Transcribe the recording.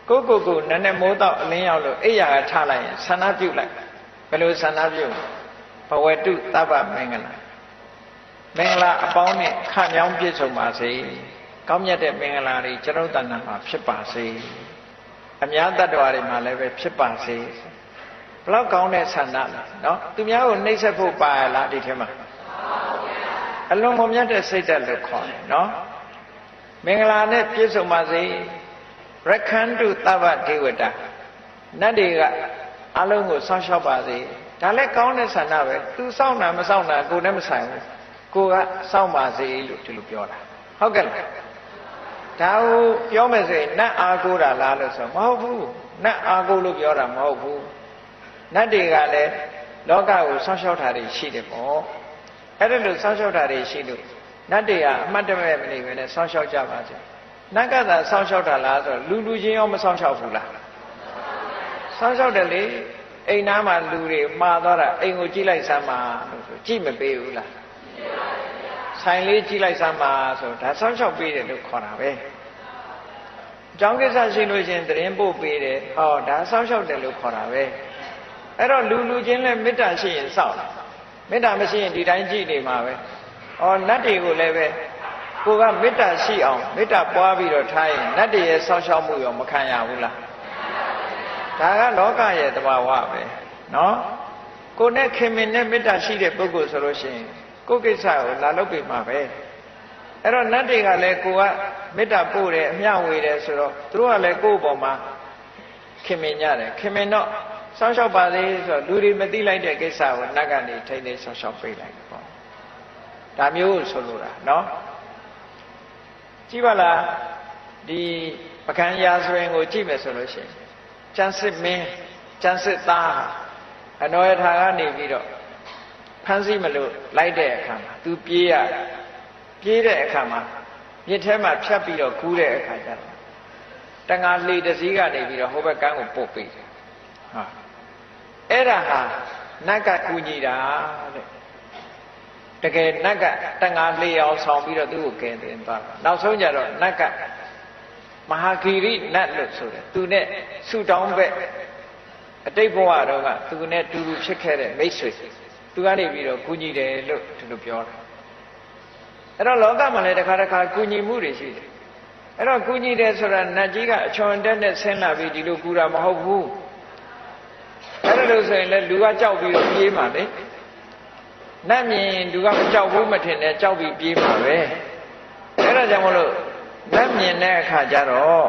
ကိုနည်းနည်းမိုးတော့အလင်းရောက်လို့အိယာကထားလိုက်ရင်ဆန္ဒပြုလိုက်ဘယ်လိုဆန္ဒပြုဘဝတုသဗ္ဗမင်္ဂလာမင်္ဂလာအပေါင်းနဲ့ခမြောင်းပြည့်စုံပါစေကောင်းမြတ်တဲ့မင်္ဂလာတွေကျွန်တော်တဏ္ဍာမှာဖြစ်ပါစေအများတ attva တွေမှာလည်းပဲဖြစ်ပါစေဘလောက်ကောင်းတဲ့ဆန္ဒလားနော်သူများကိုနှိပ်စက်ဖို့ပါရလားဒီထဲမှာအလွန်မမြတ်တဲ့စိတ်ဓာတ်လို့ခေါ်တယ်နော်မင်္ဂလာနဲ့ပြည့်စုံပါစေရခန္တုသဗ္ဗဒေဝတာနတ်တွေကအလုံးကိုစောင့်ရှောက်ပါစေဒါလည်းကောင်းတဲ့ဆန္ဒပဲသူစောင့်တာမစောင့်တာကိုယ်နဲ့မဆိုင်ဘူးကိုကစောင့်ပါစေလို့ဒီလိုပြောတာဟုတ်ကဲ့လားဒါကိုပြောမယ်ဆိုရင်နတ်အာကိုတာလားလို့ဆိုမဟုတ်ဘူးနတ်အာကိုလို့ပြောတာမဟုတ်ဘူးနတ်တွေကလည်းလောကကိုစောင့်ရှောက်တာတွေရှိတယ်ပေါ့အဲ့ဒါလို့စောင့်ရှောက်တာတွေရှိလို့နတ်တွေကအမှတ်တမဲ့မနေဘဲနဲ့စောင့်ရှောက်ကြပါစေနတ်ကသာစောင့်ရှောက်တာလားဆိုတော့လူချင်းရောမစောင့်ရှောက်ဘူးလားစောင့်ရှောက်တယ်လေအိမ်သားမှာလူတွေမှားသွားတာအိမ်ကိုကြည့်လိုက်စမ်းပါလို့ဆိုကြည့်မပေးဘူးလားဆိုင်လေးကြည့်လိုက်စမ်းပါဆိုဒါစောင့်ရှောက်ပေးတယ်လို့ခေါ်တာပဲအကြောင်းကိစ္စရှိလို့ရှင်သတင်းပို့ပေးတယ်ဟောဒါစောင့်ရှောက်တယ်လို့ခေါ်တာပဲအဲ့တော့လူချင်းလည်းမေတ္တာရှိရင်စောင့်မေတ္တာမရှိရင်ဒီတိုင်းကြည့်နေမှာပဲဩနတ်တွေကိုလည်းပဲကိုကမေတ္တာရှိအောင်မေတ္တာပွားပြီးတော့ထားရင်နတ်တွေရဲ့စောင့်ရှောက်မှုရောမခံရဘူးလားဒါကလောကရဲ့သဘာဝပဲနော်ကိုနဲ့ခင်မင်နဲ့မေတ္တာရှိတဲ့ပုဂ္ဂိုလ်ဆိုလို့ရှိရင်ကိုယ်ကိစ္စကိုလာလုပ်ပြမှာပဲအဲ့တော့နတ်တွေကလည်းကိုကမေတ္တာပို့တယ်အမျှဝေတယ်ဆိုတော့သူတို့ကလည်းကိုယ့်ဘောမှာခင်မင်ကြတယ်ခင်မင်တော့စောင့်ရှောက်ပါလေဆိုတော့လူတွေမသိလိုက်တဲ့ကိစ္စကိုနတ်ကနေထိန်းသိမ်းစောင့်ရှောက်ပေးလိုက်ပေါ့ဒါမျိုးဆိုလိုတာနော်ကြည့်ပါလားဒီပကံရာဇဝင်ကိုကြည့်မယ်ဆိုလို့ရှိရင်ကျန်စစ်မင်းကျန်စစ်သားအနောယထာကနေပြီးတော့ဖမ်းဆီးမလို့လိုက်တဲ့အခါမှာသူပြေးရတယ်ပြေးတဲ့အခါမှာမြစ်ထဲမှာဖြတ်ပြီးတော့ကူးတဲ့အခါကျတော့တန်ငါလှေတစ်စီးကနေပြီးတော့ဟိုဘက်ကန်းကိုပို့ပေးတယ်ဟာအဲ့ဒါဟာနတ်ကကူညီတာတဲ့တကယ်နတ်ကတန်ငါလှေအောင်ဆောင်ပြီးတော့သူ့ကိုကယ်တင်သွားတာနောက်ဆုံးကျတော့နတ်ကမဟာဂီရိနတ်လို့ဆိုတယ်သူနဲ့ဆူတောင်းဘက်အတိတ်ဘဝတော့ကသူနဲ့တူတူဖြစ်ခဲ့တဲ့မိတ်ဆွေသူကနေပြီးတော့ကူညီတယ်လို့ဒီလိုပြောတာအဲ့တော့လောကမှာလည်းတစ်ခါကူညီမှုတွေရှိတယ်အဲ့တော့ကူညီတယ်ဆိုတာနတ်ကြီးကအချွန်တက်နဲ့ဆင်းလာပြီးဒီလိုကူတာမဟုတ်ဘူးအဲ့ဒါလို့ဆိုရင်လည်းလူကကြောက်ပြီးတော့ပြေးမှာလေနတ်မြင်လူကမကြောက်ဘူးမထင်နဲ့ကြောက်ပြီးပြေးမှာပဲအဲ့ဒါကြောင့်မလို့နတ်မြင်တဲ့အခါကျတော့